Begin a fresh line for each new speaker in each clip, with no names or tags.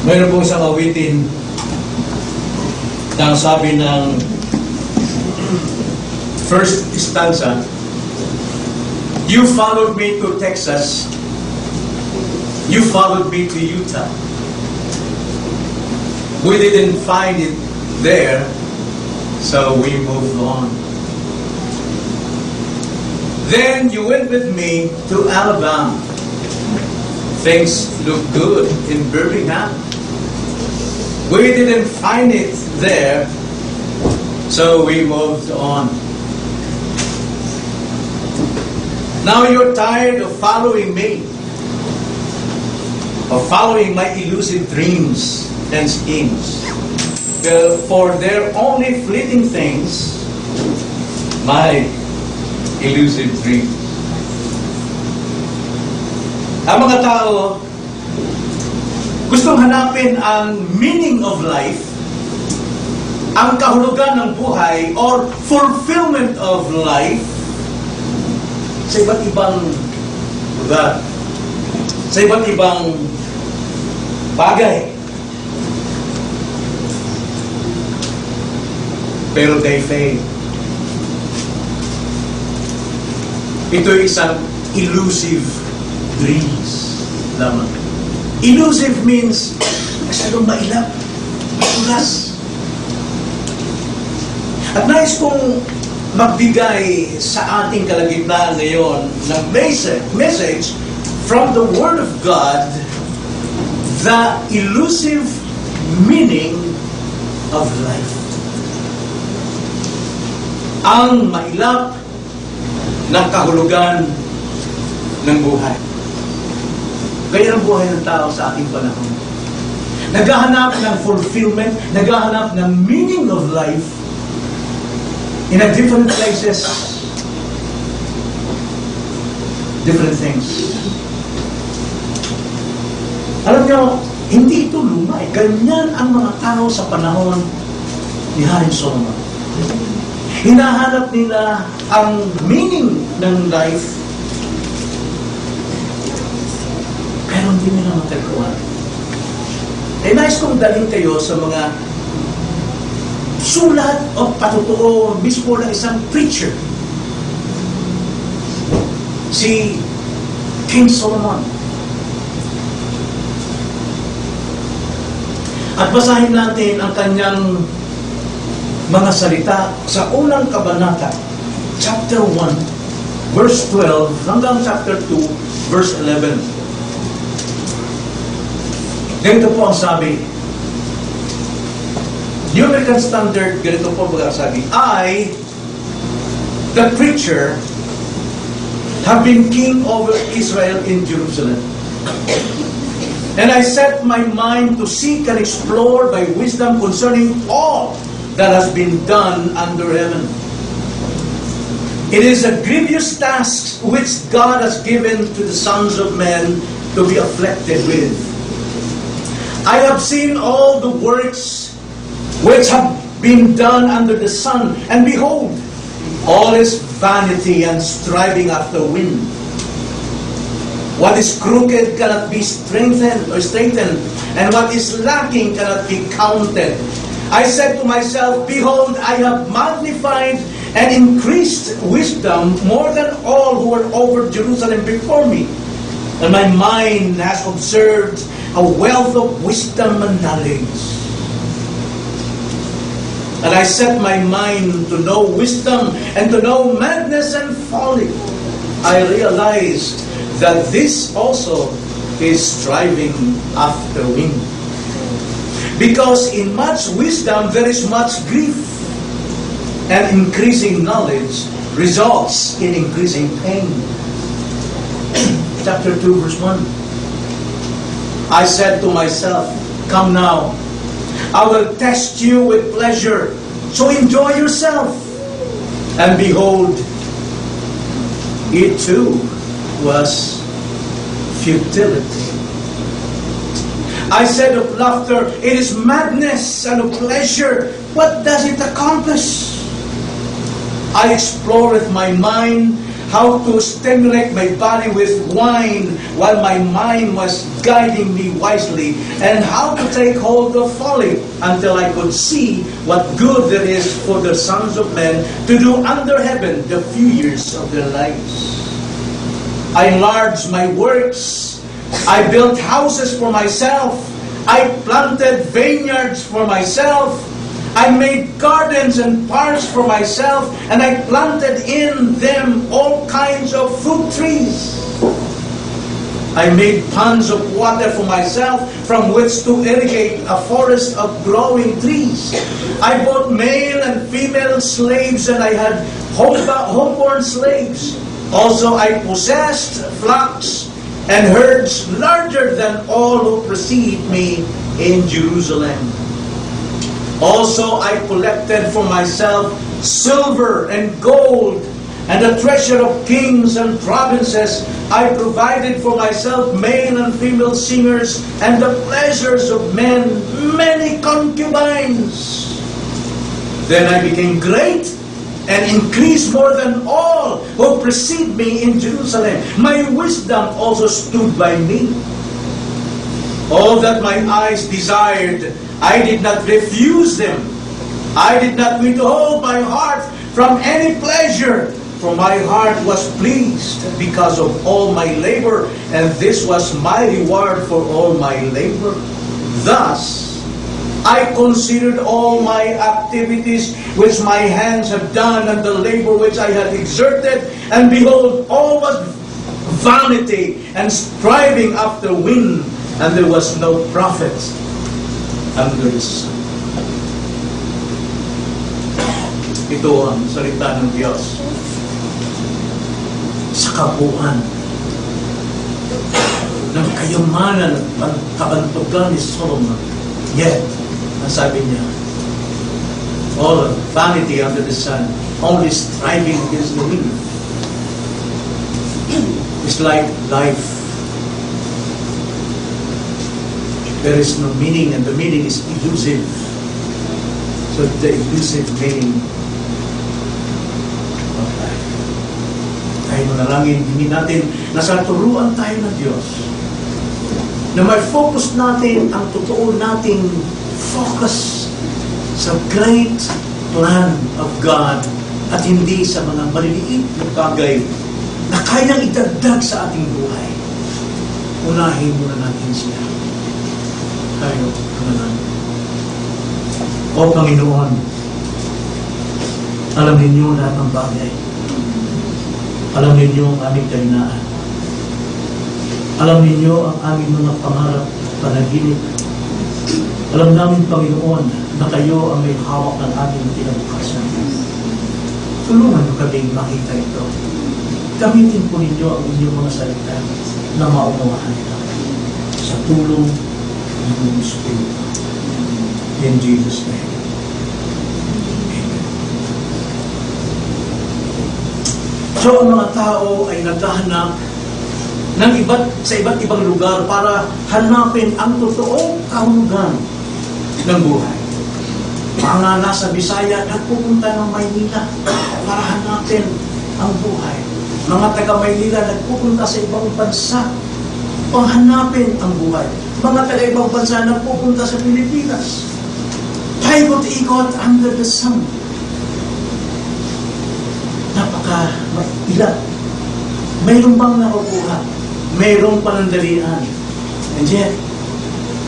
Mayroon pong isang awitin na sabi ng first stanza, you followed me to Texas, you followed me to Utah. We didn't find it there, so we moved on. Then you went with me to Alabama. Things look good in Birmingham. We didn't find it there, so we moved on. Now you're tired of following me, of following my elusive dreams and schemes. For they're only fleeting things, my elusive dreams. Ang mga tao gustong hanapin ang meaning of life, ang kahulugan ng buhay, or fulfillment of life sa iba't ibang lugar, sa iba't ibang bagay. Pero they fail. Ito ay isang elusive dreams lamang. Elusive means masyadong mailap, matulas. At nais kong magbigay sa ating kalagitnaan ngayon ng message from the Word of God, the elusive meaning of life. Ang mailap ng kahulugan ng buhay. Kaya ang buhay ng tao sa ating panahon. Naghahanap ng fulfillment, naghahanap ng meaning of life in a different places, different things. Alam niyo, hindi ito luma. Ganyan ang mga tao sa panahon ni Haring Solomon. Hinahanap nila ang meaning ng life, pero hindi nila matagpuan. Nais kong dalhin kayo sa mga sulat o patutuo mismo ng isang preacher, si King Solomon. At basahin natin ang kanyang mga salita sa unang kabanata, chapter 1, verse 12, hanggang chapter 2, verse 11. Ganito po ang sabi. New American Standard, ganito po magsasabi, I, the preacher, have been king over Israel in Jerusalem. And I set my mind to seek and explore by wisdom concerning all that has been done under heaven. It is a grievous task which God has given to the sons of men to be afflicted with. I have seen all the works which have been done under the sun, and behold, all is vanity and striving after wind. What is crooked cannot be straightened, and what is lacking cannot be counted. I said to myself, behold, I have magnified and increased wisdom more than all who were over Jerusalem before me. And my mind has observed a wealth of wisdom and knowledge. And I set my mind to know wisdom and to know madness and folly. I realized that this also is striving after wind. Because in much wisdom there is much grief, and increasing knowledge results in increasing pain. Chapter 2, verse 1. I said to myself, come now, I will test you with pleasure, so enjoy yourself. And behold, it too was futility. I said of laughter, it is madness, and of pleasure, what does it accomplish? I explore with my mind how to stimulate my body with wine while my mind was guiding me wisely, and how to take hold of folly until I could see what good there is for the sons of men to do under heaven the few years of their lives. I enlarged my works. I built houses for myself. I planted vineyards for myself. I made gardens and parks for myself, and I planted in them all kinds of fruit trees. I made ponds of water for myself from which to irrigate a forest of growing trees. I bought male and female slaves, and I had homeborn slaves. Also, I possessed flocks and herds larger than all who precede me in Jerusalem. Also, I collected for myself silver and gold and the treasure of kings and provinces. I provided for myself male and female singers and the pleasures of men, many concubines. Then I became great and increased more than all who precede me in Jerusalem. My wisdom also stood by me. All that my eyes desired, I did not refuse them. I did not withhold my heart from any pleasure, for my heart was pleased because of all my labor, and this was my reward for all my labor. Thus, I considered all my activities which my hands have done, and the labor which I had exerted, and behold, all was vanity and striving after wind, and there was no profit under the sun. Ito ang salita ng Diyos sa kabuuan ng kayamanan at kabantugan ni Solomon. Yet, ang sabi niya, all vanity under the sun, only striving against the wind. It's like life. There is no meaning, and the meaning is elusive. So the elusive meaning of life. Tayo manalangin, hindi natin nasa turuan tayo ng Diyos na may focus natin ang totoo nating focus sa great plan of God at hindi sa mga maliliit na bagay na kayang idagdag sa ating buhay. Unahin muna natin siya. Tayo manalangin. O Panginoon, alam ninyo lahat ng bagay. Alam ninyo ang aming kahinaan. Alam ninyo ang aming mga pangarap, panaginip. Alam namin, Panginoon, na kayo ang may hawak ng aming kinabukasan. Tulungan niyo kami makita ito. Gamitin po ninyo ang inyong mga salita na maunawaan ito sa tulong ng Espiritu. In Jesus' name. Amen. So, ang mga tao ay naghahanap ng sa iba't ibang lugar para hanapin ang totoong kahulugan ng buhay. Mga nasa Bisaya, nagpupunta ng Maynila para hanapin ang buhay. Mga taga-Maynila, nagpupunta sa ibang bansa para hanapin ang buhay. Mga taga-ibang bansa, nagpupunta sa Pilipinas. Paikot-ikot under the sun. Napaka-ilan. Mayroon bang nakukuha? Mayroong panandalian. And yet,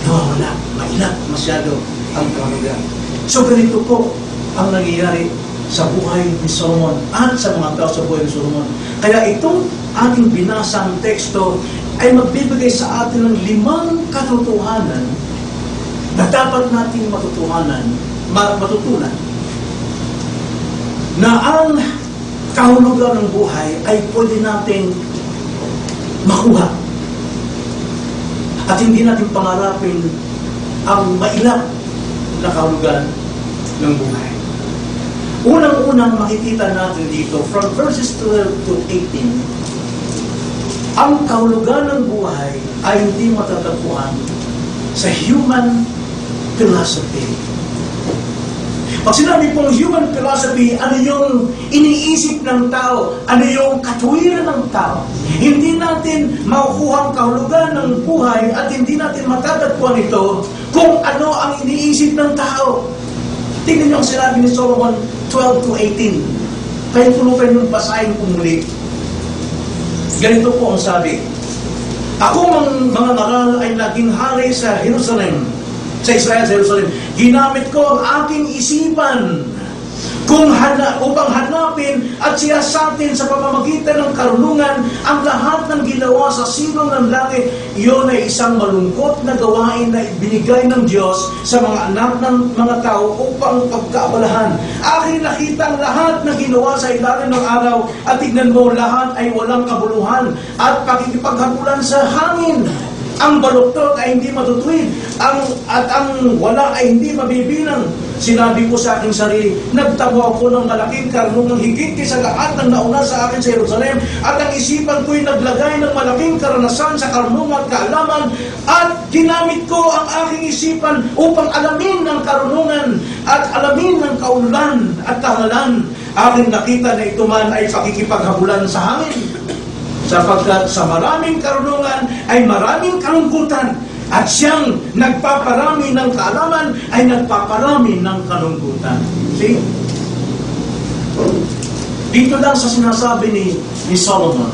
nawawala. Mailat masyado ang kahulugan. So ganito po ang nangyayari sa buhay ni Solomon at sa mga tao sa buhay ni Solomon. Kaya itong ating binasang teksto ay magbibigay sa atin ng 5 katotohanan na dapat nating matutunan na ang kahulugan ng buhay ay pwede nating makuha at hindi natin pangarapin ang mailang na kahulugan ng buhay. Unang-unang makikita natin dito from verses 12 to 18, ang kahulugan ng buhay ay hindi matatagpuan sa human philosophy. Pag sinabi pong human philosophy, ano yung iniisip ng tao? Ano yung katuwiran ng tao? Hindi natin makukuha ang kahulugan ng buhay at hindi natin matatagpuan ito kung ano ang iniisip ng tao. Tingnan niyo ang sinabi ni Solomon 12 to 18. Kayo po yung basahin ko muli. Ganito po ang sabi. Ako mga ngaral ay naging hari sa Jerusalem, sa Israel, sa Jerusalem. Ginamit ko ang aking isipan upang hanapin at siyasatin sa pamamagitan ng karunungan ang lahat ng ginawa sa silong ng langit. Iyon ay isang malungkot na gawain na ibinigay ng Diyos sa mga anak ng mga tao upang pagkaabalahan. Aking nakita ang lahat na ginawa sa ilalim ng araw at tignan mo, lahat ay walang kabuluhan at pakikipaghabulan sa hangin. Ang baluktot ay hindi matutuwid, at ang wala ay hindi mabibilang. Sinabi ko sa aking sarili, nagtawa ako ng malaking karunungang higit sa lahat ng nauna sa akin sa Jerusalem, at ang isipan ko'y naglagay ng malaking karanasan sa karunungan at kaalaman, at ginamit ko ang aking isipan upang alamin ng karunungan at alamin ng kaulan at kahalan. Aking nakita na ito man ay pakikipaghabulan sa hangin. Sapagkat sa maraming karunungan ay maraming kalungkutan, at siyang nagpaparami ng kaalaman ay nagpaparami ng kalungkutan. See? Dito lang sa sinasabi ni Solomon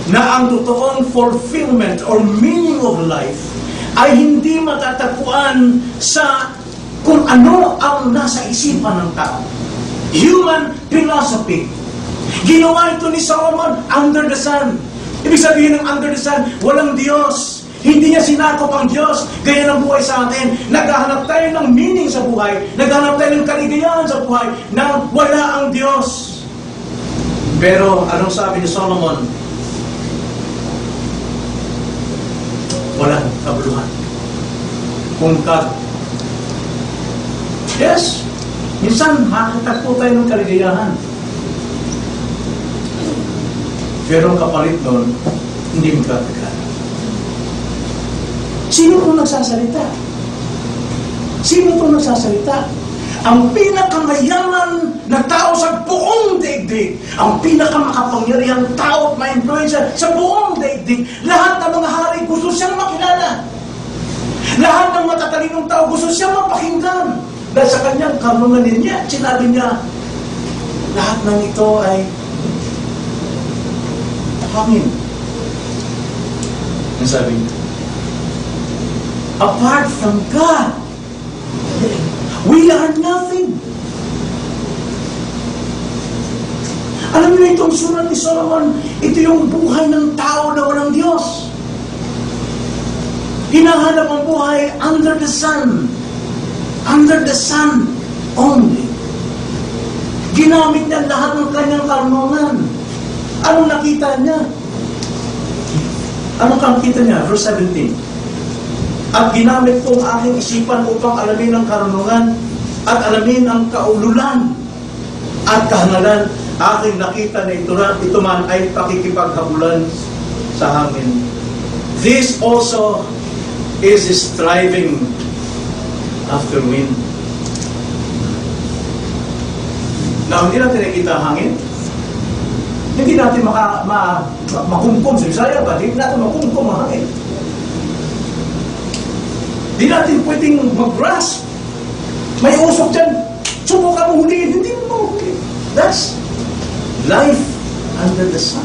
na ang totoong fulfillment or meaning of life ay hindi matatagpuan sa kung ano ang nasa isipan ng tao. Human philosophy. Ginawa ito ni Solomon under the sun. Ibig sabihin ng under the sun, walang Diyos. Hindi niya sinakop ang Diyos. Gaya ng buhay sa atin. Naghahanap tayo ng meaning sa buhay. Naghahanap tayo ng kaligayahan sa buhay na wala ang Diyos. Pero anong sabi ni Solomon? Walang kabuluhan. Kungkag. Yes. Minsan, makakatagpo tayo ng kaligayahan. Pero ang kapalit doon, hindi magkatagal. Sino itong nagsasalita? Sino itong nagsasalita? Ang pinakamayaman na tao sa buong daigdig, ang pinakamakapangyarihang tao at ma-influensya sa buong daigdig, lahat ng mga hari gusto siyang makilala. Lahat ng matatalinong tao gusto siyang mapakinggan. Dahil sa kanyang karunungan niya, sinabi niya, lahat ng ito ay hangin. Ang sabi niya, apart from God, we are nothing. Alam niyo itong sulat ni Solomon, ito yung buhay ng tao na walang Diyos. Hinahanap ang buhay under the sun. Under the sun only. Ginamit niya lahat ng kanyang karunungan. Anong nakita niya? Anong nakita niya? Verse 17. At ginamit ko ang aking isipan upang alamin ang karunungan at alamin ang kaululan at kahangalan. Aking nakita na ito man ay pakikipaghabulan sa hangin. This also is striving after wind. Now, hindi natin nakita ang hangin. Hindi natin makumkum sa Bisaya ba? Hindi natin makumkum ang hangin. Hindi natin pwedeng mag-grasp. May usok dyan. Subukan mo huliin. Hindi mo mahuliin. That's life under the sun.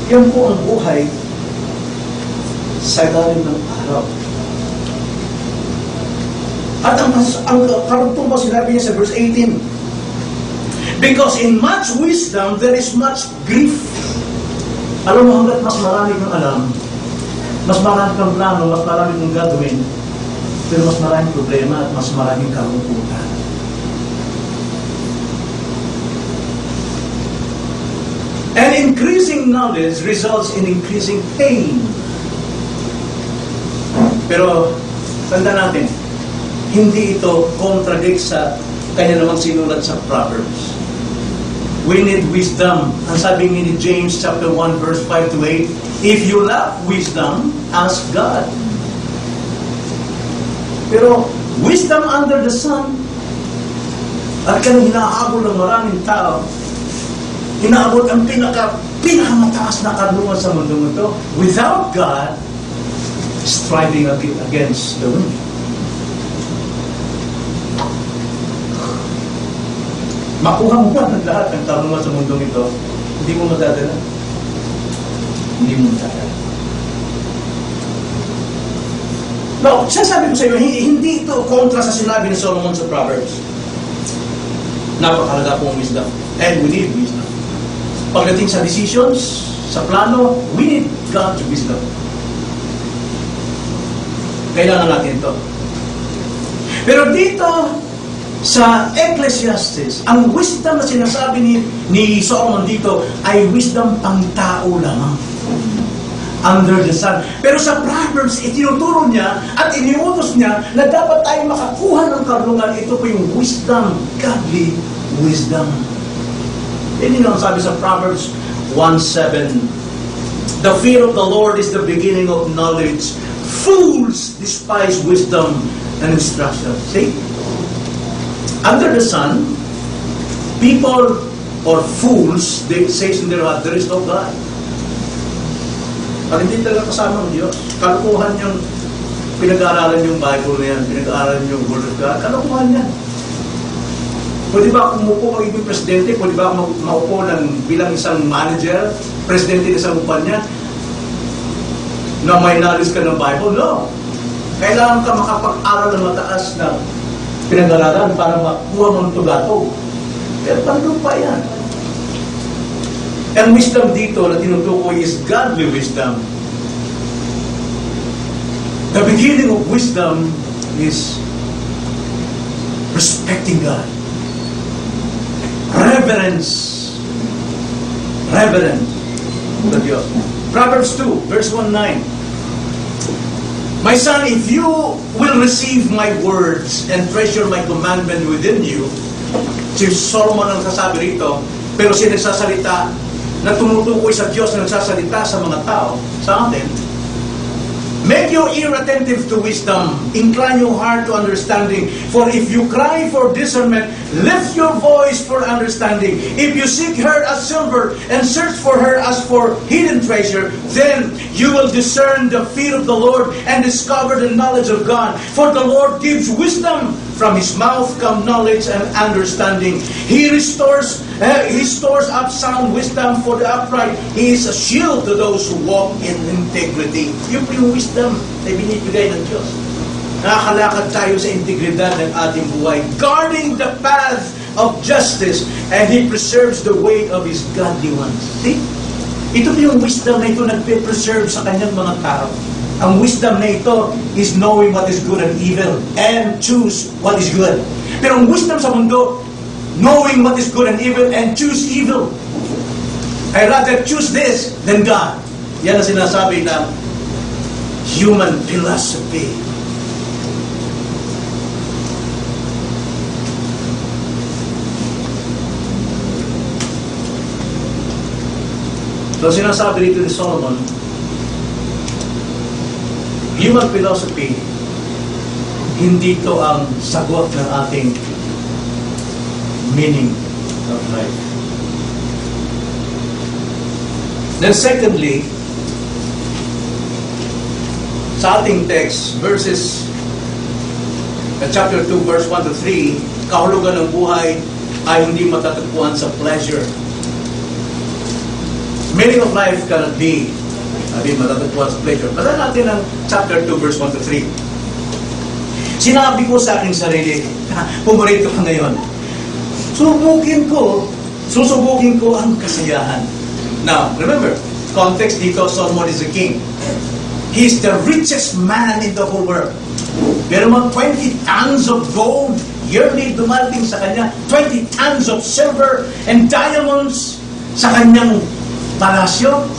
Yan po ang buhay sa ilalim ng araw. At ang karugtong po sinabi niya sa verse 18, because in much wisdom, there is much grief. Alam mo, hanggat mas marami kang alam, mas marami kang plano, mas marami kang gagawin, pero mas maraming problema at mas maraming kalungkutan. And increasing knowledge results in increasing pain. Pero, tanda natin, hindi ito contradict sa kanya namang sinulat sa Proverbs. We need wisdom. Ang sabi ni James chapter 1 verse 5 to 8, if you lack wisdom, ask God. Pero wisdom under the sun, At kanyang hinahabol ng maraming tao. Hinahabol ang pinakamataas na karunungan sa mundo ito. Without God, striving against the wind. Makuha mo man ang lahat ng karunungan sa mundong ito, hindi mo madadala. Hindi mo madadala. No, sasabi ko sa iyo, hindi ito kontra sa sinabi ni Solomon sa Proverbs. Napakalaga pong wisdom. And we need wisdom. Pagdating sa decisions, sa plano, we need God's wisdom. Kailangan natin ito. Pero dito, sa Ecclesiastes, ang wisdom na sinasabi ni Solomon dito ay wisdom pang tao lamang. Under the sun. Pero sa Proverbs, itinuturo niya at iniutos niya na dapat tayo makakuha ng karunungan. Ito po yung wisdom, godly wisdom. Yan ang sabi sa Proverbs 1:7. The fear of the Lord is the beginning of knowledge. Fools despise wisdom and instruction. See? Under the sun, people or fools, they say in their heart, there is no God. Pag hindi talaga kasama ng Diyos, kalukuhan yung pinag-aaralan yung Bible na yan, pinag-aaralan yung Word of God, kalukuhan yan. Pwede ba kung maupo magiging presidente, pwede ba maupo bilang isang manager, presidente ng isang kumpanya, na may knowledge ka ng Bible? No. Kailangan ka makapag-aral ng mataas na pinag-aaralan para makuha mo ng tugatog. Pero paano pa yan? Ang wisdom dito na tinutukoy is godly wisdom. The beginning of wisdom is respecting God. Reverence. Reverence to Diyos. Proverbs 2, verse 1-9. My son, if you will receive my words and treasure my commandment within you, si Solomon ang sasabi rito, pero siya nagsasalita na tumutukoy sa Diyos na nagsasalita sa mga tao, sa atin. Make your ear attentive to wisdom. Incline your heart to understanding. For if you cry for discernment, lift your voice for understanding. If you seek her as silver and search for her as for hidden treasure, then you will discern the fear of the Lord and discover the knowledge of God. For the Lord gives wisdom. From His mouth come knowledge and understanding. He stores up sound wisdom for the upright. He is a shield to those who walk in integrity. Yung wisdom na binibigay ng Diyos. Nakakalakad tayo sa integridad ng ating buhay. Guarding the path of justice, and He preserves the way of His godly ones. See? Ito yung wisdom na ito nagpe-preserve sa kanyang mga tao. Ang wisdom na ito is knowing what is good and evil and choose what is good. Pero ang wisdom sa mundo, knowing what is good and evil and choose evil. I rather choose this than God. Yan ang sinasabi ng human philosophy. So sinasabi dito ni Solomon, human philosophy, hindi ito ang sagot ng ating meaning of life. Then secondly, sa ating text, chapter 2, verse 1 to 3, kahulugan ng buhay ay hindi matatagpuan sa pleasure. Meaning of life cannot be matatagpuan sa pleasure. Basahin natin ang chapter 2, verse 1 to 3. Sinabi ko sa aking sarili, pumarito ka ngayon, susubukin ko ang kasiyahan. Now, remember, context dito, Solomon is a king. He is the richest man in the whole world. Pero mga 20 tons of gold, yearly dumating sa kanya, 20 tons of silver and diamonds sa kanyang palasyo.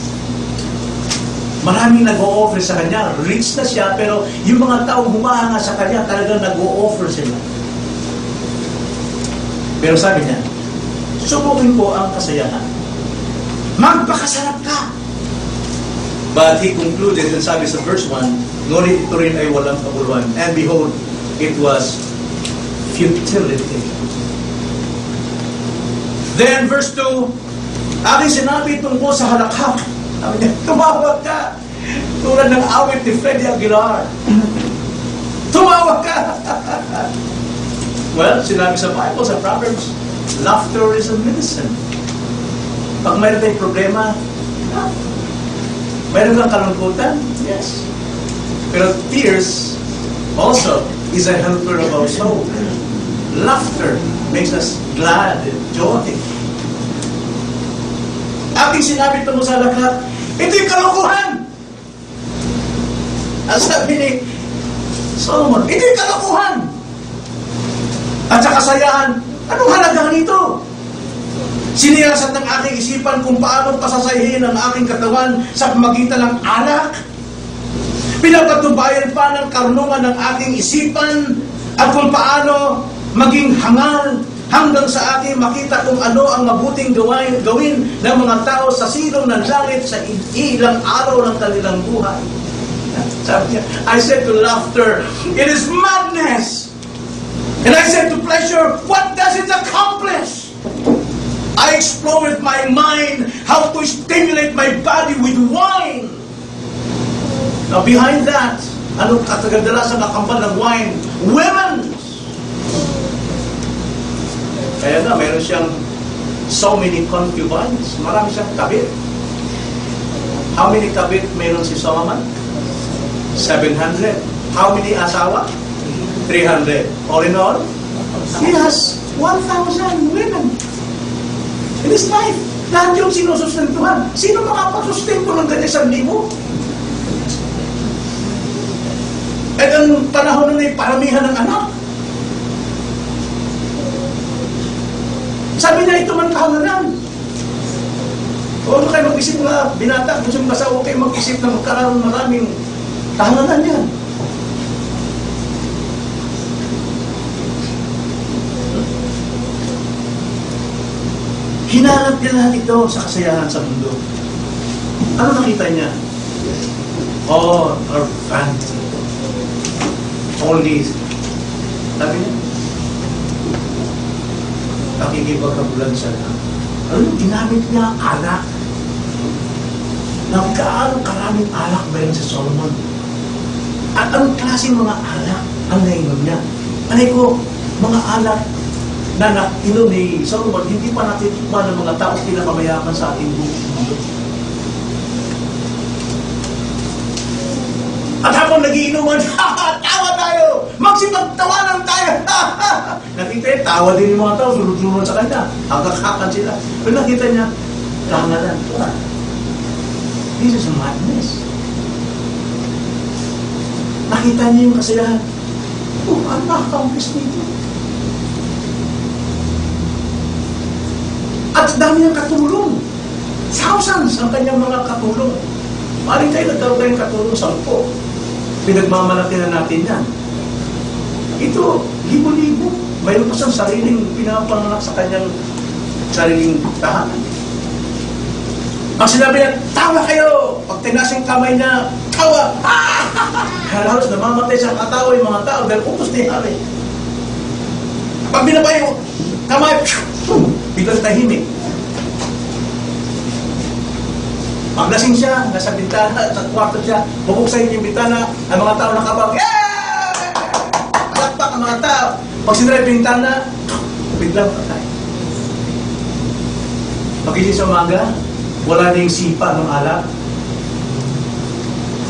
Maraming nag-o-offer sa kanya. Rich na siya, pero yung mga taong humahanga sa kanya, talagang nag-o-offer sila. Pero sabi niya, subukin ko ang kasayahan. Magpakasarap ka! But he concluded, and sabi sa verse 1, ngunit ito rin ay walang kabuluhan. And behold, it was futility. Then verse 2, aking sinabi tungkol sa halakhak. Sabi niya, tumawag ka. Tulad ng awit ni Freddie Aguilar. Tumawag ka. Well, sinabi sa Bible, sa Proverbs, laughter is a medicine. Pag mayroon tayong problema, mayroon kang kalungkutan, yes. Pero tears also is a helper of our soul. Laughter makes us glad and joy. Aking sinabi ito mo sa lahat, ito yung kalokohan. Ang sabi ni Solomon, ito yung kalokohan. At sa kasayahan, anong halaga nito? Siniyasat ng aking isipan kung paano pasasayahin ang aking katawan sa pamagitan ng alak. Pinapatubayan pa ng karunungan ng aking isipan at kung paano maging hangal hanggang sa aking makita kung ano ang mabuting gawin ng mga tao sa silong ng langit sa ilang araw ng kanilang buhay. Sabi niya, I said to laughter, it is madness. And I said to pleasure, what does it accomplish? I explore with my mind how to stimulate my body with wine. Now behind that, anong katagadalasang nakambal ng wine? Women! Kaya na, meron siyang so many concubines. Marami siyang kabit. How many kabit meron si Solomon? 700. How many asawa? 300. All in all, he has 1,000 women in his life. Lahat yung sinusustentuhan. Sino makapagsustento ng ganyan 1,000? At ang panahon na paramihan ng anak. Sabi niya, ito man kahangalan. Huwag kayo mag-isip na binata, gusto mong kasawa kayo mag-isip na magkaroon maraming kahangalan yan. Hinanap niya lahat ito sa kasayahan sa mundo. Ano nakita niya? All are vanity. Only, sabi niya, nakikipagkabulan siya na. Ano, ginamit niya ang alak. Nagkaano karaming alak ba yun sa Solomon? At anong klaseng mga alak ang nainom niya? Anay ko, mga alak na inom ni Solomon, hindi pa natitikman ng mga taong pinakamayaman sa ating mundo. At habang nagiinuman, tawa tayo! Magsipagtawanan tayo! Nakita niya, tawa din yung mga tao, sunod-sunod sa kanya. Hagakakan sila. Pero nakita niya, kahangalan. This is madness. Nakita niya yung kasiyahan. Oh, ano nakakampis nito? At dami ng katulong. Thousands ang kanyang mga katulong. Maring tayo nagkaroon tayong katulong 10. Pinagmamalaki na natin yan. Ito, libo-libo. Mayroon pa siyang sariling pinapanganak sa kanyang sariling tahanan. Pag sinabi niya, tawa kayo! Pag tinasing kamay niya, tawa! Halos namamatay sa katawa yung mga tao dahil upos na yung hari. Pag binabay yung kamay, biglang tahimik. Maglasing siya, nasa bintana, sa kwarto siya, bubuksan yung bintana, ang mga tao nakabang, yeah! Palakpak ang mga tao. Pag sinara yung bintana, biglang patay. Magising sa umaga, wala na yung sipa ng alak.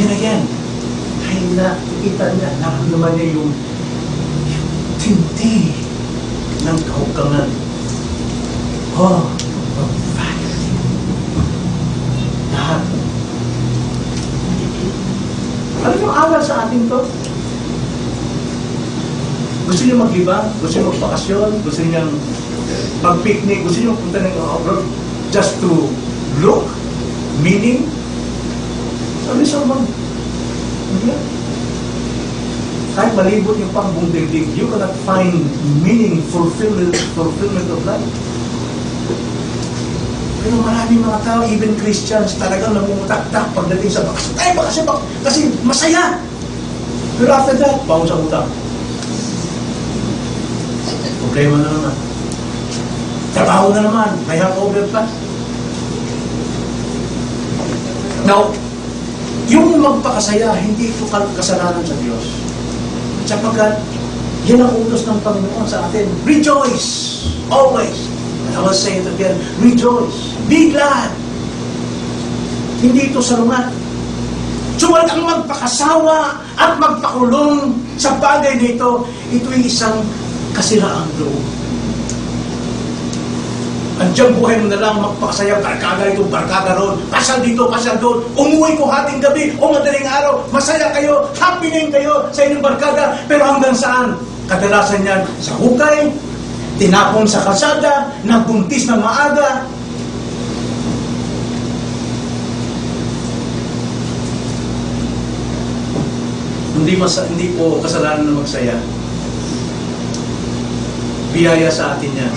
Then again, dahil nakikita niya, nakaramdaman niya yung tindi ng kahugangan. Oh, vanity. Lahat. Ano yung awal sa atin to? Gusto niyo maglibang? Gusto niyo magpakasyon? Gusto niyo mag-picnic? Gusto niyo punta ng abroad just to look? Meaning? Sabi sa mga, kahit malibot yung pangbuong daigdig, you cannot find meaning, fulfillment of life. Pero maraming mga tao, even Christians, talagang namumutak-tak pagdating sa bakasyon. Ay, bakasyon, kasi masaya! Pero after that, bangon sa utang. Problema na naman. Trabaho na naman, may hangover pa. Now, yung magpakasaya, hindi ito kasalanan sa Diyos. Sapagkat, yan ang utos ng Panginoon sa atin. Rejoice! Always! And I will say it again, rejoice! Be glad! Hindi ito salungat. Suwal ang magpakasawa at magpakulong sa bagay na ito'y isang kasiraang loob. Andiyan buhay mo na lang magpakasaya, barkada ito, barkada ron, pasal dito, pasal doon, umuwi ko hating gabi o madaling araw, masaya kayo, happening kayo sa inyong barkada, pero hanggang saan? Kadalasan yan sa hukay, tinapon sa kalsada, nagbuntis ng maaga. Hindi po kasalanan na magsaya. Biyaya sa atin yan.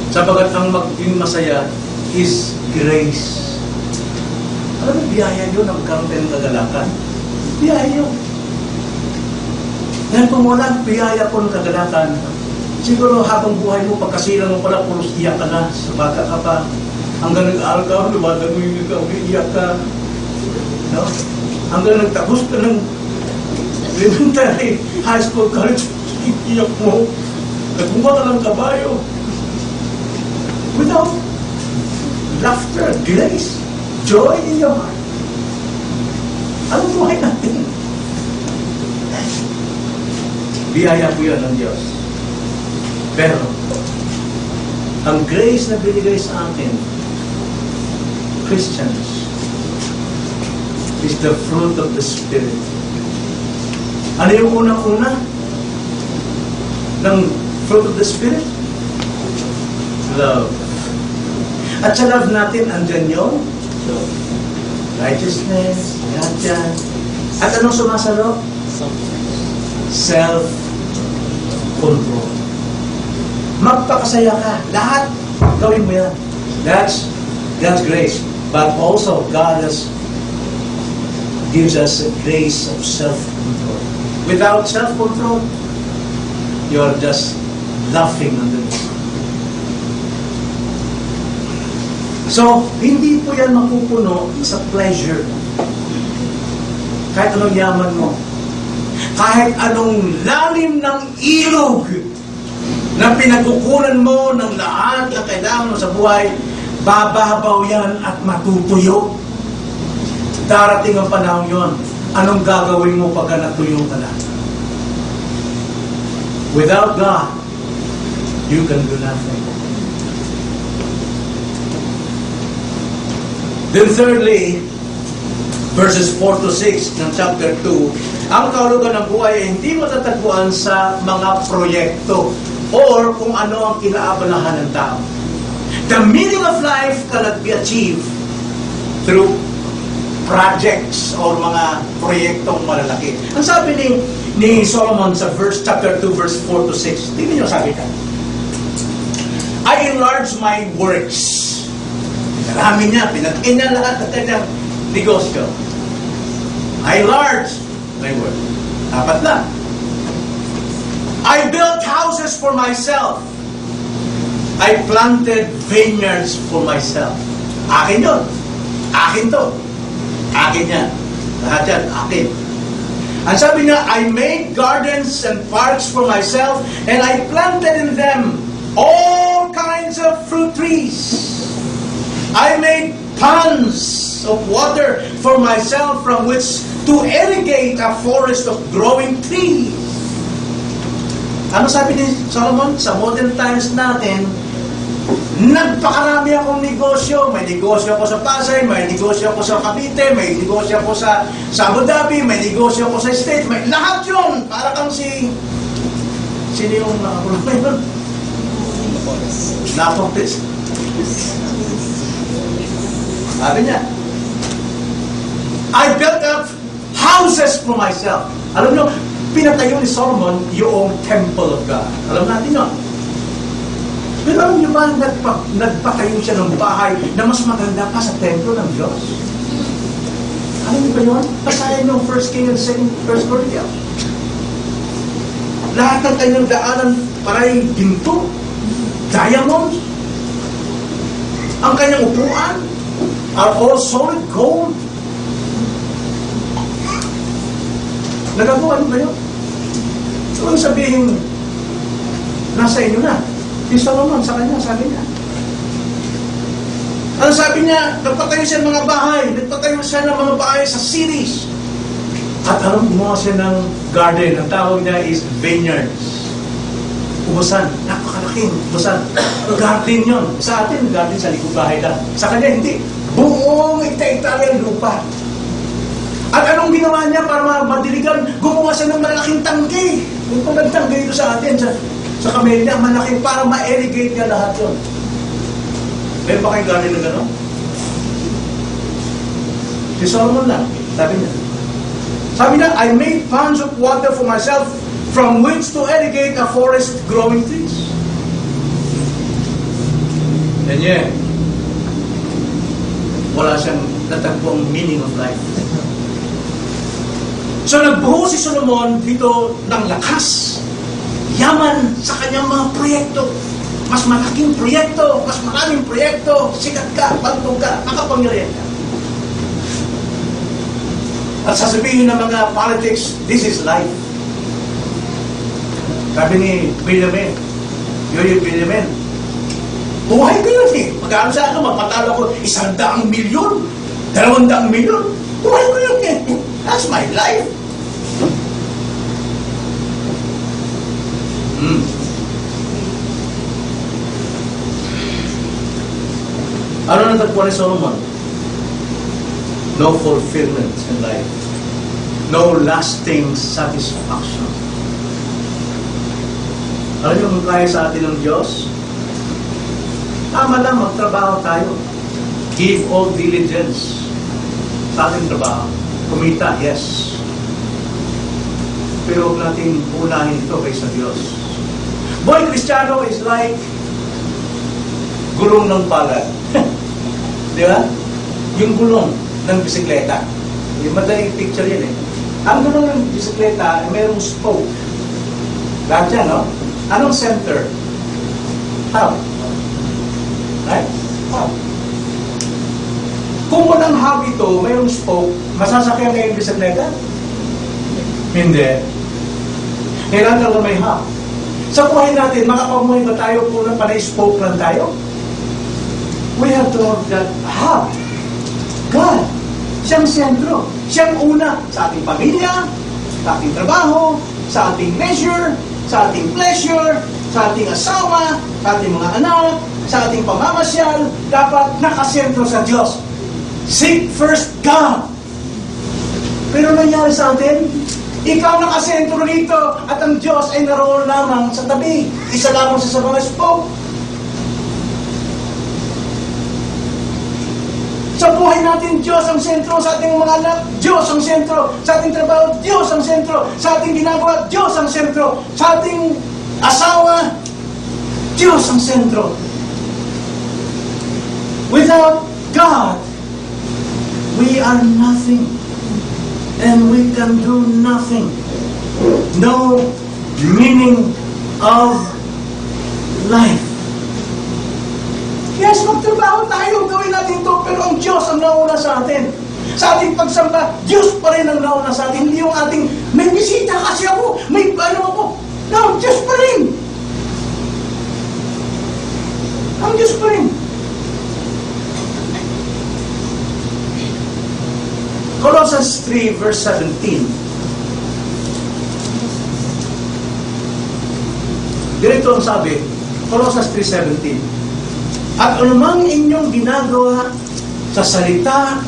Sapagat ang maging masaya is grace. Alam mo, biyaya yun ang magkaroon tayo ng kagalakan. Biyaya yun. Dahil kung walang biyaya po ng kagalakan, siguro habang buhay mo, pagkasira mo pala, puros iyak ka na, sa bata ka pa, hanggang nag-aaral ka, lumadag mo yung iyak ka. No? Hanggang nagtapos ka ng elementary, high school, college, iyak mo. Nagbuka ka ng kabayo. Without laughter, grace, joy in your heart. Anong buhay natin? Biyaya po yan ng Diyos. Pero, ang grace na binigay sa akin, Christians, is the fruit of the Spirit. Ano yung unang-una ng fruit of the Spirit? Love. At sa love natin, andyan yung righteousness, yan. At anong sumasalo? Self-control. Magpakasaya ka. Lahat, gawin mo yan. That's God's grace. But also, God gives us a grace of self-control. Without self-control, you are just laughing underneath. So, hindi po yan mapupuno sa pleasure. Kahit anong yaman mo. Kahit anong lalim ng ilog na pinagkukunan mo ng lahat na kailangan mo sa buhay, bababaw yan at matutuyo. Darating ang panahon yun. Anong gagawin mo pagka natuyo ka na? Without God, you can do nothing. Then thirdly, verses 4 to 6 ng chapter 2, ang kahulugan ng buhay ay hindi matatagpuan sa mga proyekto or kung ano ang kinaabalahan ng tao. The meaning of life cannot be achieved through projects or mga proyektong malalaki. Ang sabi ni Solomon sa chapter 2, verse 4 to 6, tingnan nyo sabi ka, I enlarge my works. Pinarami niya, pinatkin niya lahat ng kanyang negosyo. I enlarge my work. Dapat lang. I built houses for myself. I planted vineyards for myself. Akin yun. Akin to. Akin yan. Lahat yan, akin. Ang sabi niya, I made gardens and parks for myself and I planted in them all kinds of fruit trees. I made ponds of water for myself from which to irrigate a forest of growing trees. Ano sabi ni Solomon? Sa modern times natin, nagpakarami akong negosyo. May negosyo ako sa Pasay, may negosyo ako sa Cavite, may negosyo ako sa Abu Dhabi, may negosyo ako sa States, may lahat yun. Para kang sino yung nakakulong na yun? Napolis. Sabi niya, I built up houses for myself. Alam niyo, pinatayo ni Solomon yung temple of God. Alam natin yun. Pero alam niyo ba, nagpatayo siya ng bahay na mas maganda pa sa templo ng Diyos? Alam niyo ba yun? Basahin yung 1 King and 1 Corinthians. Lahat ng kanyang daanan parang ginto. diamonds. Ang kanyang upuan are all solid gold. Nagagawa niyo ba yun? So, ang sabihin, nasa inyo na. Si Solomon sa kanya, sabi niya. Ano sabi niya? Nagpatayo siya ng mga bahay. Nagpatayo siya ng mga bahay sa cities. At gumawa siya ng garden. Ang tawag niya is vineyards. Ubusan. Napakalaking ubusan. Garden yun. Sa atin, garden sa likod bahay lang. Sa kanya, hindi. Buong ita-ita lupa. At anong ginawa niya para madiligan? Gumawa siya ng malaking tangke. Yung pag nagtangke ito sa atin, sa Camellia, malaki para ma-irrigate niya lahat yun. Meron ba kayong garden na gano'n? Si Solomon lang, sabi niya. Sabi niya, I made ponds of water for myself from which to irrigate a forest growing trees. And yet, wala siyang natagpuang meaning of life. So nagbuho si Solomon dito ng lakas, yaman sa kanyang mga proyekto. Mas malaking proyekto, mas maraming proyekto, sikat ka, bantog ka, makapangyarihan ka. At sasabihin ng mga politics, this is life. Sabi ni Benjamin, Yoyo Benjamin, buhay ko yun eh. Mag-aaral sa akin, magpatalo ko 100 milyon, 200 milyon. Buhay ko yun eh. That's my life. Ano natagpuan ni Solomon? No fulfillment in life. No lasting satisfaction. Alam niyo kung kaya sa atin ng Diyos? Tama lang, magtrabaho tayo. Give all diligence sa ating trabaho. Kumita, yes. Pero huwag natin unahin ito kaysa Diyos. Boy, Kristiyano is like gulong ng palad. Di ba? Yung gulong ng bisikleta. Yung madaling picture yan eh. Ang gulong ng bisikleta, mayroong spoke. Lahat yan, no? Anong center? Hub. Right? Hub. Kung walang hub ito, mayroong spoke, masasakyan kayo yung bisikleta? Hindi. Kailangan talaga may hub. Sa buhay natin, makapamuhay ba tayo kung panay-spoke lang tayo? We have to have that hub. God. Siyang sentro. Siyang una sa ating pamilya, sa ating trabaho, sa ating leisure, sa ating pleasure, sa ating asawa, sa ating mga anak, sa ating pamamasyal, dapat nakasentro sa Diyos. Seek first God. Pero nangyari sa atin, ikaw nakasentro dito at ang Diyos ay naroon lamang sa tabi. Isa lamang sa mga spoke. Sa buhay natin, Diyos ang sentro. Sa ating mga anak, Diyos ang sentro. Sa ating trabaho, Diyos ang sentro. Sa ating ginagawa, Diyos ang sentro. Sa ating asawa, Diyos ang sentro. Without God, we are nothing. And we can do nothing. No meaning of life. Yes, magtrabaho tayo, gawin natin ito, pero ang Diyos ang nauna sa atin. Sa ating pagsamba, Diyos pa rin ang nauna sa atin. Hindi yung ating, may bisita kasi ako, may ano ako. No, Diyos pa rin. Ang Diyos pa rin. Colossians 3 verse 17. Ganito ang sabi, Colossians 3:17. At anumang inyong ginagawa sa salita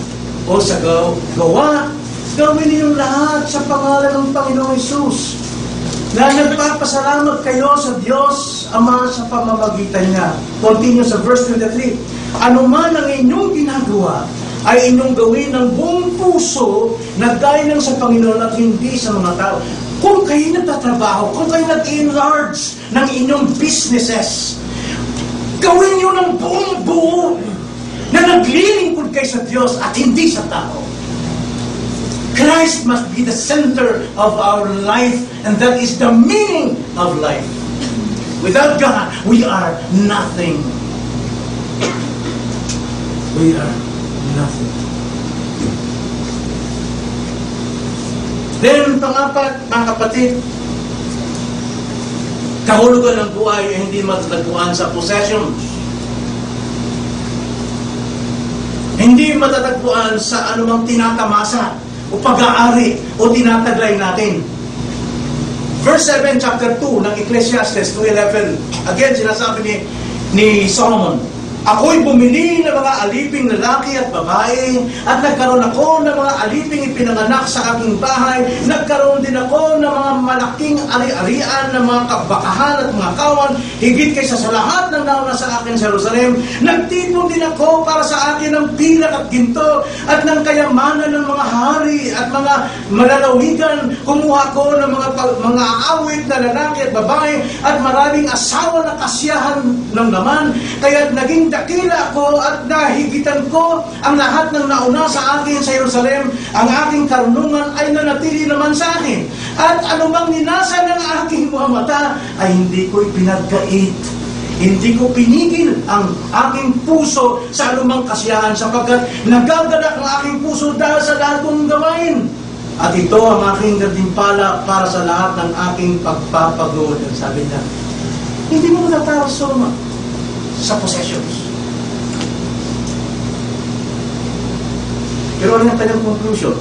o sa gawa, gawin ninyong lahat sa pangalan ng Panginoong Hesus, na nagpapasalamat kayo sa Diyos Ama sa pamamagitan niya. Continue sa verse 23. Anuman ang inyong ginagawa, ay inyong gawin ng buong puso na gaya ng sa Panginoon at hindi sa mga tao. Kung kayo nagtatrabaho, kung kayo nag-enlarge ng inyong businesses, gawin nyo ng buong buo na naglilingkod kayo sa Diyos at hindi sa tao. Christ must be the center of our life, and that is the meaning of life. Without God, we are nothing. We are nothing. Then, pangapat, mga kapatid, kahulugan ng buhay ay hindi matatagpuan sa possessions. Hindi matatagpuan sa anumang tinatamasa o pag-aari o tinataglay natin. Verse 7, chapter 2 ng Ecclesiastes 2:11. Again, sinasabi ni Solomon, ako'y bumili ng mga aliping lalaki at babae, at nagkaroon ako ng mga aliping ipinanganak sa aking bahay. Nagkaroon din ako ng mga malaking ari-arian, ng mga kabakahan at mga kawan, higit kaysa sa lahat ng nauna sa akin sa Jerusalem. Nagtipon din ako para sa akin ng pilak at ginto, at ng kayamanan ng mga hari at mga malalawigan. Kumuha ko ng mga awit na lalaki at babae, at maraming asawa na kasiyahan ng naman. Kaya naging dakila ko at nahigitan ko ang lahat ng nauna sa akin sa Jerusalem. Ang aking karunungan ay nanatili naman sa akin. At anumang ninasa ng aking mga mata ay hindi ko ipinagkait. Hindi ko pinigil ang aking puso sa anumang kasiyahan, sapagkat nagagadak ang aking puso dahil sa lahat kong gawain. At ito ang aking gantimpala para sa lahat ng aking pagpapagod. Sabi niya, hindi mo natapos sa possessions. Pero ano yung kanyang conclusion?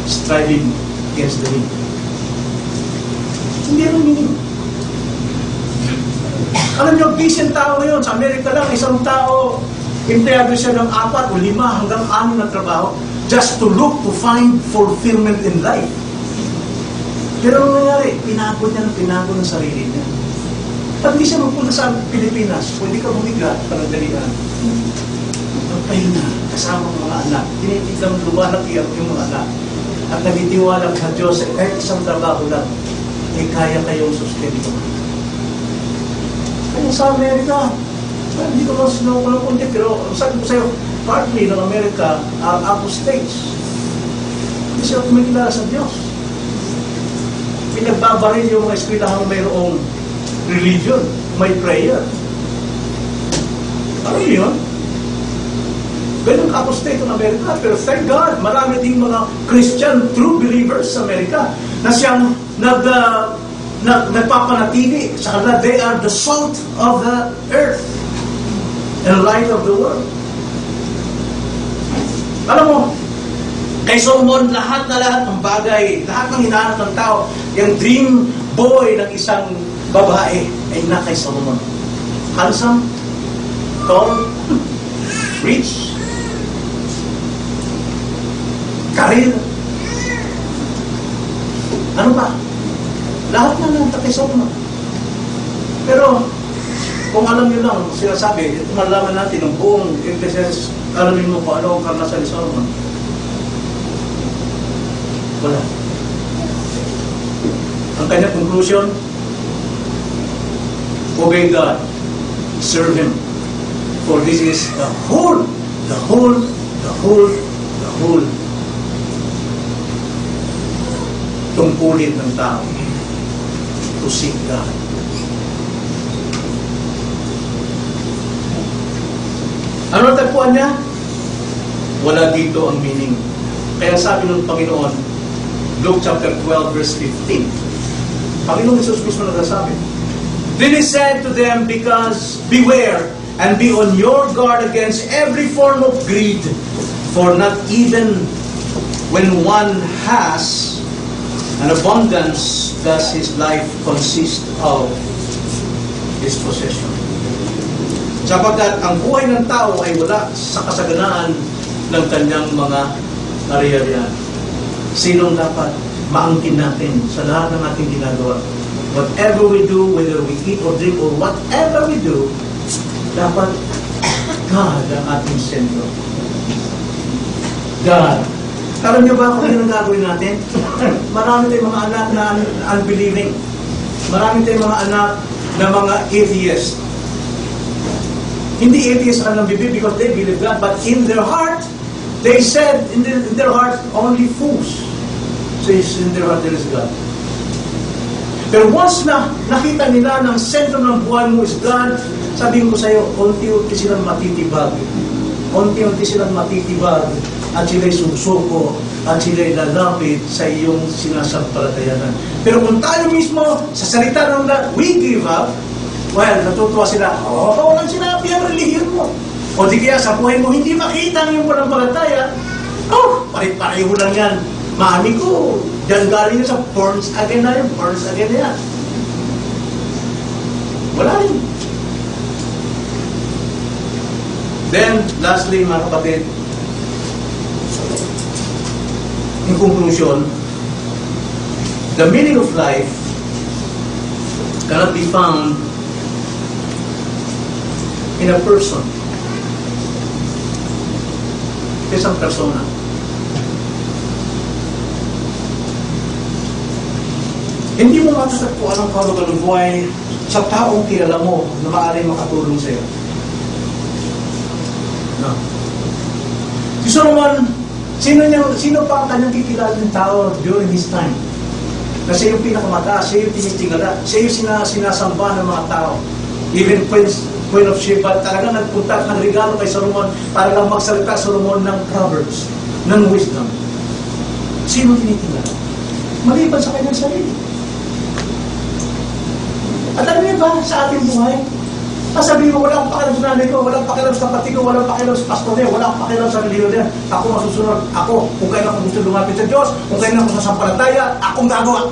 Striving against the wind. Hindi ang meaning. Alam niyo, busy ang tao ngayon. Sa Amerika lang, isang tao, empleyado siya ng 4 o 5 hanggang 6 na trabaho just to look to find fulfillment in life. Pero ano nangyari? Pinagod niya ng sarili niya. Pag hindi siya magpunta sa Pilipinas, pwede ka bumigat, panagdalian. Magpahinga, kasama ang mga anak. Tinitiglang lumalaki yung mga anak. At nagitiwala sa Diyos, kahit isang trabaho lang, ay kaya kayong sustento. Kaya sa Amerika, hindi ko lang sinukulang kunti, pero sabi ko sa'yo, partly ng Amerika are apostates. Hindi sila kumikilala sa Diyos. Pinagbabaril yung mga eskwelahang mayroong religion, may prayer. Ano yun? Ganun ka-apostate ng Amerika. Pero thank God, marami ding mga Christian true believers sa Amerika na siyang nagpapanatili sa kanila. They are the salt of the earth and light of the world. Alam mo, kay Solomon, lahat ng bagay, lahat ng hinahanap ng tao, yung dream boy ng isang babae ay na kay Solomon. Handsome, tall, rich, career. Ano ba? Lahat na lang kay Solomon. Pero, kung alam nyo lang, sinasabi, malaman natin ng buong Ecclesiastes, alamin mo kung ano ang karanasan ni Solomon. Wala. Ang kanyang conclusion, obey God, serve Him, for this is the whole tungkulin ng tao, to seek God. Ano tagpuan niya? Wala dito ang meaning. Kaya sabi ng Panginoon, Luke chapter 12 verse 15, Panginoon Jesus mismo nagsasabi, then He said to them, because beware and be on your guard against every form of greed, for not even when one has an abundance does his life consist of his possession. Sapagkat ang buhay ng tao ay wala sa kasaganaan ng kanyang mga ari-arian. Sinong dapat maangkin natin sa lahat ng ating ginagawa? Whatever we do, whether we eat or drink or whatever we do, dapat God ang ating sentro. God. Alam niyo ba kung ano ang gagawin natin? Marami tayong mga anak na unbelieving. Marami tayong mga anak na mga atheists. Hindi atheists ang believe because they believe God, but in their heart, they said, in their heart, only fools says in their heart there is God. Pero once na nakita nila ng sentro ng buhay mo is God, sabihin ko sa iyo, unti-unti silang matitibag. Unti-unti silang matitibag at sila'y susuko at sila'y lalapit sa iyong sinasampalatayanan. Pero kung tayo mismo, sa salita ng God, we give up, well, natutuwa sila, walang sinabi ang relihiyon mo. O di kaya sa buhay mo, hindi makita ang iyong panampalataya, pareho lang yan. Mami ko, dyan galing sa borns again na yun, borns again na yan. Wala rin. Then, lastly, mga kapatid, in conclusion, the meaning of life cannot be found in a person. Isang persona. Hindi mo matatagpuan ang kahulugan ng buhay sa taong kilala mo na maaaring makatulong sa iyo. No. Si Solomon, sino pa ang kanyang kikilala ng tao during his time? Na siya yung pinakamataas, siya yung tinitingala, siya yung sinasamba ng mga tao. Even Queen of Sheba, talagang nagpunta ng regalo kay Solomon para lang magsalita Solomon ng Proverbs, ng wisdom. Sino tinitingala? Maliban sa kanyang sarili. At alam niyo ba, sa ating buhay, sabihin mo, wala akong pakialam sa nanay ko, wala akong pakialam sa kapatid ko, wala akong pakialam sa pastor niya, wala akong pakialam sa reliyon niya. Ako masusunod, ako, kung kailan ako gusto lumapit sa Diyos, kung kailan ako sasampalataya, akong gagawa.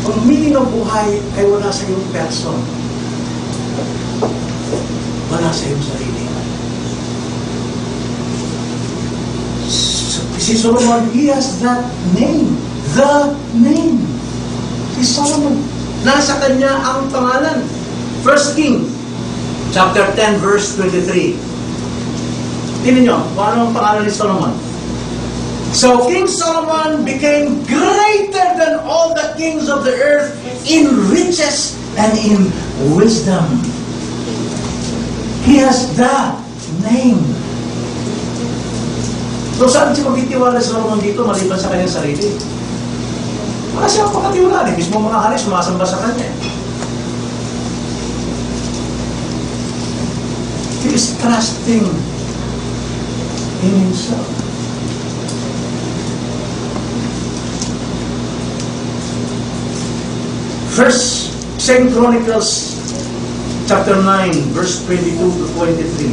Ang meaning ng buhay ay wala sa iyong person. Wala sa iyong sarili. Si Solomon, he has that name. The name. Si Solomon. Nasa kanya ang pangalan. 1 King, chapter 10, verse 23. Tingnan nyo, kung ano ang pangalan ni Solomon. So King Solomon became greater than all the kings of the earth in riches and in wisdom. He has that name. So saan siya magtitiwala si Solomon dito maliban sa kanyang sarili? Wala siyang makatiwala. Mismo mga hari sumasamba sa kanya. He is trusting in himself. First, 2 Chronicles chapter 9, verse 22 to 23.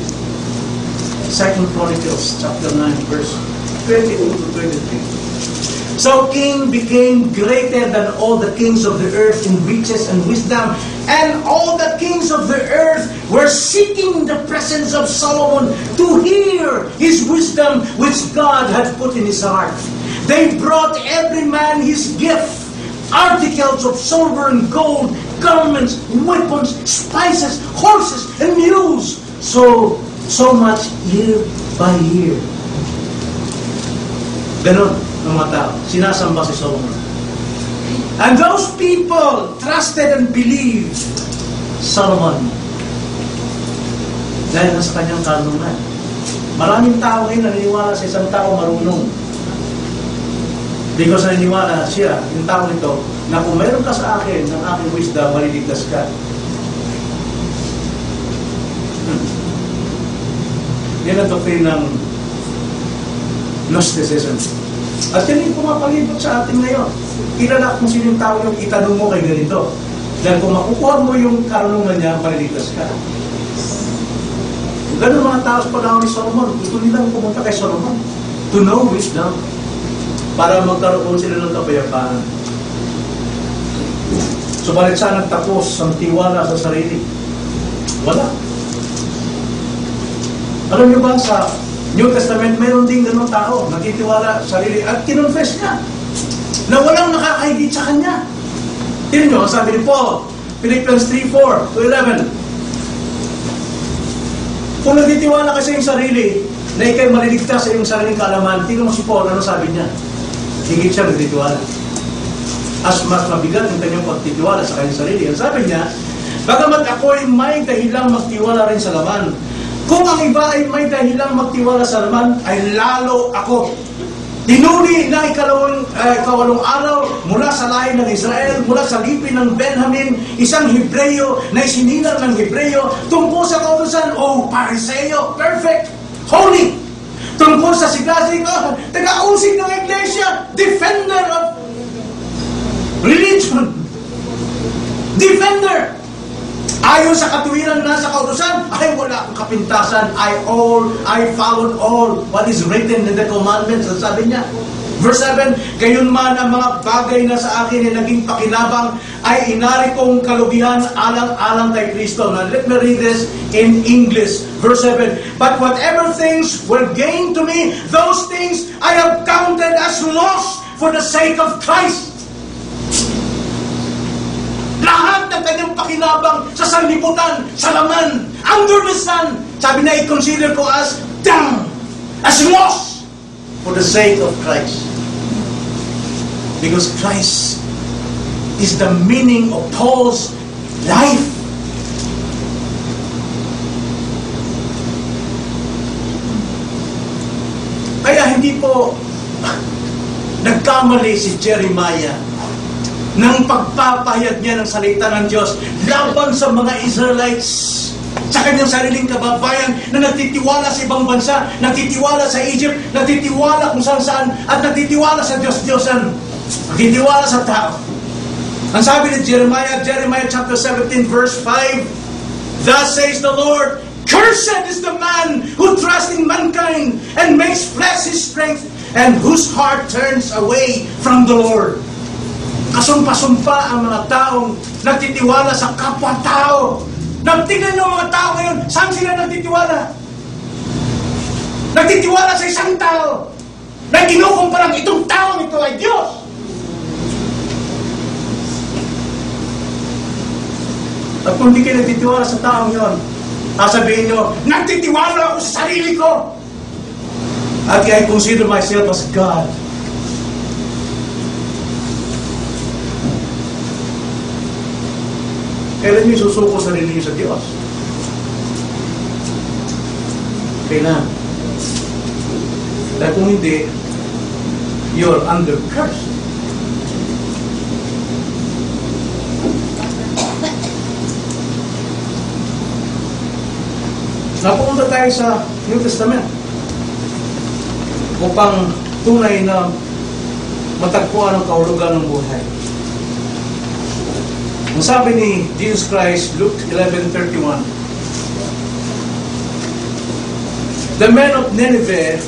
2 Chronicles chapter 9, verse 22 to 23. So King became greater than all the kings of the earth in riches and wisdom, and all the kings of the earth were seeking the presence of Solomon to hear his wisdom which God had put in his heart. They brought every man his gift, articles of silver and gold, garments, weapons, spices, horses, and mules, so much year by year. Ganon ng mga tao. Sinasamba si Solomon. And those people trusted and believed Solomon. Dahil nasa kanyang karunungan. Maraming tao ngayon naniniwala sa isang tao marunong. Because naniniwala siya, yung tao nito, na kung meron ka sa akin ng aking wisdom, maliligtas ka. Yan ang doctrine ng Gnosticism. At yan yung pumapalibot sa atin ngayon. Kilala kung sino yung tao yung itanong mo kay ganito. Dahil kung makukuha mo yung karunungan niya, maliligtas ka. Ganun mga tao sa panahon ni Solomon, gusto nilang pumunta kay Solomon to know wisdom para magkaroon sila ng kapayapaan. Subalit saan nagtapos ang tiwala sa sarili? Wala. Alam niyo ba sa New Testament, mayroon din ganun tao, nagtitiwala sa sarili at kinonfess niya na walang nakakahigit sa kanya. Tignan niyo, ang sabi ni Paul, Philippians 3:4 to 11. Kung nagtitiwala ka sa iyong sarili na ikay maliligtas sa iyong sariling kaalaman, tignan mo si Paul, ano sabi niya? Higit siya nagtitiwala. As mas mabigat ang kanyang pagtitiwala sa kanyang sarili. Ang sabi niya, bagamat ako ay may dahilang magtiwala rin sa laman, kung ang iba ay may dahilang magtiwala sa laman, ay lalo ako Tinuri na ikawalong araw mula sa lahi ng Israel, mula sa lipi ng Benjamin, isang Hebreyo na isinilang ng Hebreyo, tungkol sa kautusan, Pariseo, perfect, holy. Tungkol sa siglasig, taga-usig ng iglesia, defender of religion. Defender. Ayon sa katuwiran na sa kautusan, ay wala akong kapintasan. I followed all what is written in the commandments. Sabi niya. Verse 7, gayon man ang mga bagay na sa akin ay naging pakinabang, ay inari kong kalugihan alang-alang kay Kristo. Now let me read this in English. Verse 7, but whatever things were gained to me, those things I have counted as loss for the sake of Christ. Lahat ng kanyang pakinabang sa sanlibutan, sa laman, under the sun, sabi na, i-consider ko as down, as loss, for the sake of Christ. Because Christ is the meaning of Paul's life. Kaya hindi po nagkamali si Jeremiah ng pagpapahayag niya ng salita ng Diyos laban sa mga Israelites, sa kanyang sariling kababayan na nagtitiwala sa ibang bansa, nagtitiwala sa Egypt, nagtitiwala kung saan-saan, at nagtitiwala sa Diyos-Diyosan, nagtitiwala sa tao. Ang sabi ni Jeremiah chapter 17 verse 5, thus says the Lord, cursed is the man who trusts in mankind and makes flesh his strength, and whose heart turns away from the Lord. Kasumpa-sumpa ang mga taong nagtitiwala sa kapwa-tao. Nagtingnan nyo mga tao ngayon, saan sila nagtitiwala? Nagtitiwala sa isang tao na kinukumparang itong taong ito ay Diyos. At kung hindi kayo nagtitiwala sa taong yon, sasabihin nyo, nagtitiwala ako sa sarili ko. At I consider myself as God. Kailan nyo susuko sarili nyo sa Diyos? Kailan? Dahil kung hindi, you're under curse. Napunta tayo sa New Testament upang tunay na matagpuan ang kahulugan ng buhay. Ang sabi ni Jesus Christ, Luke 11:31, the men of Nineveh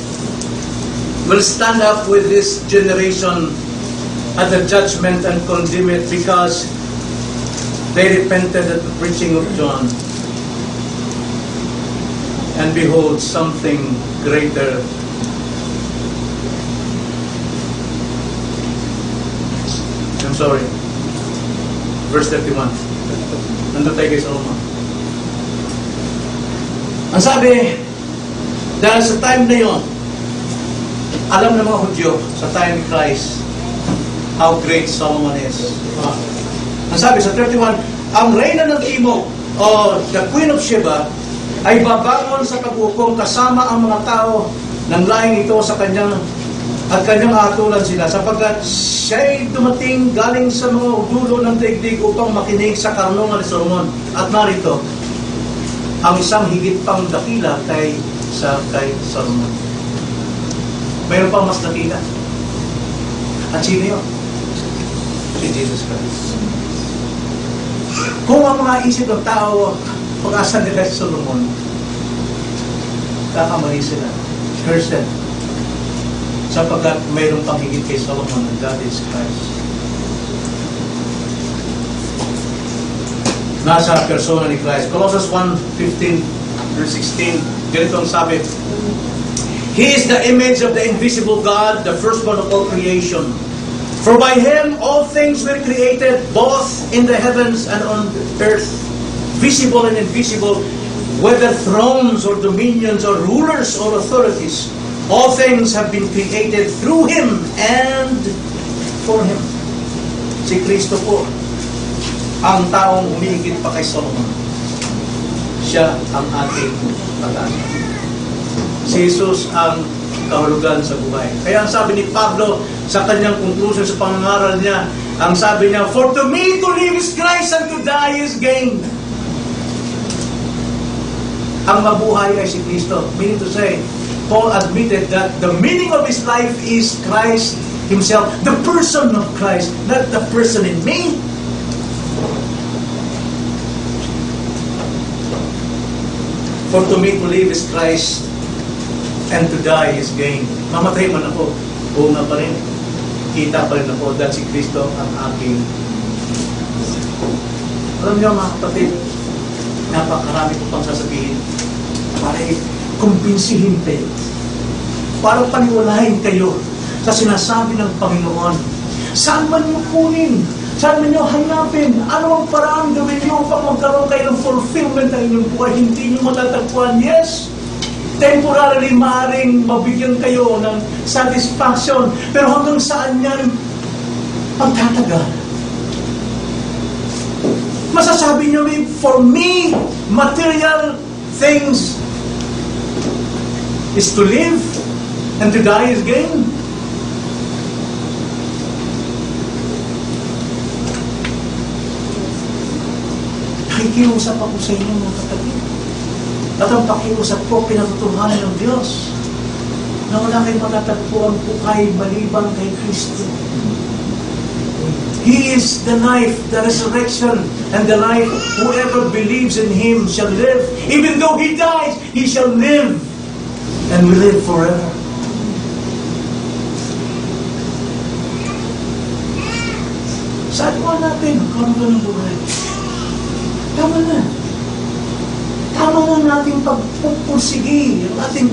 will stand up with this generation at the judgment and condemn it, because they repented at the preaching of John. And behold, something greater. I'm sorry. Verse 31. Nandun tayo kay Solomon. Ang sabi, dahil sa time na yon, alam ng mga Hudyo, sa time ni Christ, how great Solomon is. Ang sabi sa 31, ang reyna ng Timog, o the Queen of Sheba, ay babangon sa pag-uukong kasama ang mga tao ng lahing ito sa kanyang at kanyang atulan sila, sapagkat siya'y dumating galing sa mga dulo ng daigdig upang makinig sa karunungan ni Solomon. At narito, ang isang higit pang dakila kay Solomon. Mayroon pang mas dakila. At sino yun? Si Jesus Christ. Kung ang mga isip ng tao pag-asa nila si Solomon, kakamali sila. Cursed. Sapagkat mayroong pang higit kay Solomon, and God is Christ. Nasa persona ni Christ. Colossians 1:15 verse 16, ganito ang sabi, He is the image of the invisible God, the firstborn of all creation. For by Him all things were created, both in the heavens and on the earth, visible and invisible, whether thrones or dominions or rulers or authorities. All things have been created through Him and for Him. Si Kristo po, ang taong humigit pa kay Solomon. Siya ang ating pag-asa. Si Jesus ang kahulugan sa buhay. Kaya ang sabi ni Pablo sa kanyang conclusion sa pangangaral niya, ang sabi niya, "For to me to live is Christ and to die is gain." Ang mabuhay ay si Kristo. Meaning to say, Paul admitted that the meaning of his life is Christ Himself, the person of Christ, not the person in me. For to me to live is Christ and to die is gain. Mamatay man ako, oo nga pa rin. Kita pa rin ako dahil si Kristo ang aking. Alam niyo mga kapatid, napakarami ko pang sasabihin para kumbinsihin kayo, para paniwalahin kayo sa sinasabi ng Panginoon. Saan man nyo kunin, saan man nyo hanapin, ano ang paraan gawin nyo upang magkaroon kayo ng fulfillment ng inyong buhay, hindi nyo matatagpuan. Yes, temporarily maaaring mabigyan kayo ng satisfaction, pero hanggang saan yan pagtatagal? Masasabi nyo, for me, material things is to live and to die is gain. Nakikiusap ako sa inyo mga kapatid. At ang pakiusap ko, pinatutuhanan ng Diyos na wala kayong matatagpuan po kay maliban kay Kristo. He is the life, the resurrection, and the life. Whoever believes in Him shall live. Even though He dies, He shall live. And we live forever. Saan mo natin ang ng buhay? Tama na. Tama na natin pagpupursige, ang ating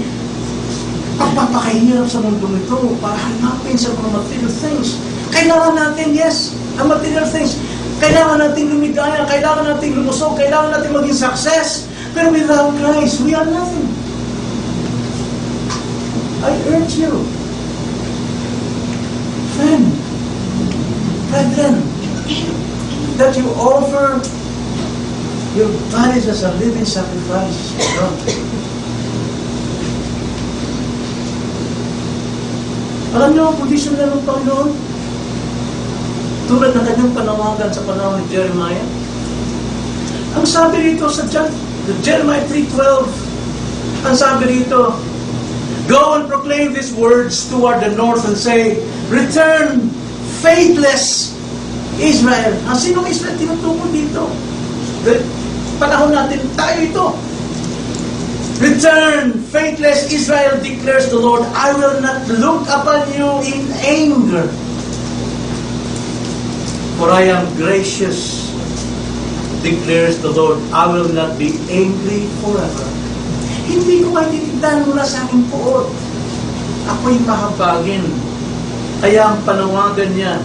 pagpapakahirap sa mundo nito para hanapin sa mga material things. Kailangan natin, yes, ang material things. Kailangan natin lumigaya, kailangan natin lumusog, kailangan natin maging success. Pero without Christ, we are nothing. I urge you, brethren, that you offer your bodies as a living sacrifice to God. Alam niyo ang kondisyon na ng Panginoon? Tulad ng kanyang panawagan sa panahon ni Jeremiah. Ang sabi rito sa Jeremiah 3:12, ang sabi rito, "Go and proclaim these words toward the north and say, Return, faithless Israel." Ang sinong Israel tinutukoy dito? Panahon natin, tayo ito. "Return, faithless Israel, declares the Lord. I will not look upon you in anger. For I am gracious, declares the Lord. I will not be angry forever." Hindi ko matitigdan mula sa aking puot. Ako'y mahabagin. Kaya ang panawagan niya,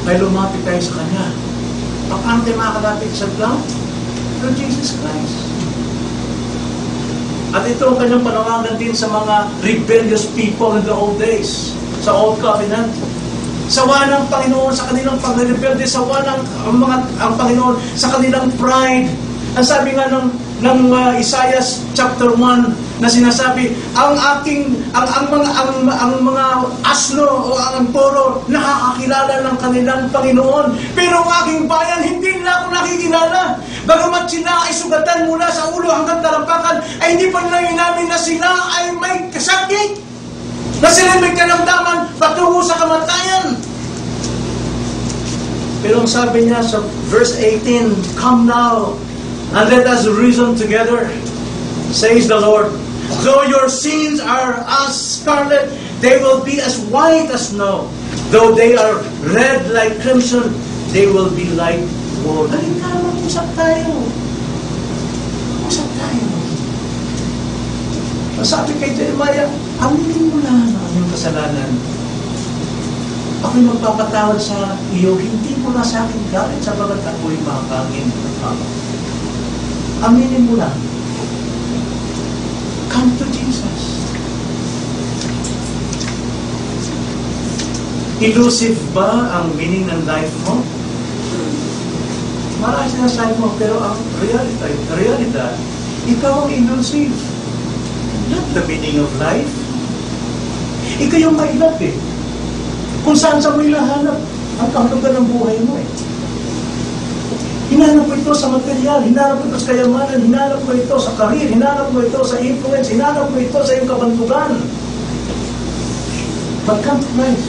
may lumapit tayo sa Kanya. Paano tayo makakalapit sa God? Through Jesus Christ. At ito ang kanyang panawagan din sa mga rebellious people in the old days, sa Old Covenant. Sawa ng Panginoon sa kanilang pagre-rebelde, sawa ng ang Panginoon sa kanilang pride. Ang sabi nga ng Isaiah chapter 1 na sinasabi, ang mga asno o ang toro nakakakilala ng kanilang Panginoon, pero ang aking bayan hindi nila ako nakikilala. Bagamat sila ay sugatan mula sa ulo hanggang talampakan, ay hindi pa nila inamin na sila ay may kasakit, na sila may kalamdaman patungo sa kamatayan. Pero ang sabi niya sa verse 18, "Come now, and let us reason together, says the Lord. Though your sins are as scarlet, they will be as white as snow. Though they are red like crimson, they will be like wool." Halika, mag-usap tayo. Mag-usap tayo. Sabi kay Jeremiah, aminin mo lang ang iyong kasalanan. Ako'y magpapatawad sa iyo, hindi mo na sa akin galit sapagat ako'y makakangin. Aminin mo lang. Come to Jesus. Elusive ba ang meaning ng life mo? Parang sinasabi mo, pero ang realidad, ikaw ang inunsave. Not the meaning of life. Ikaw yung mailap eh. Kung saan mo ilahanap ang kahulugan ng buhay mo eh. Hinanap mo ito sa material, hinanap mo ito sa kayamanan, hinanap mo ito sa career, hinanap mo ito sa influence, hinanap mo ito sa iyong kabantugan. But come to Christ.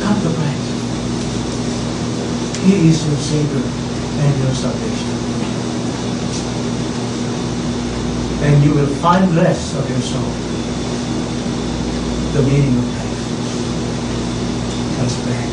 Come to Christ. He is your Savior and your salvation. And you will find rest of your soul. The meaning of life. Let's pray.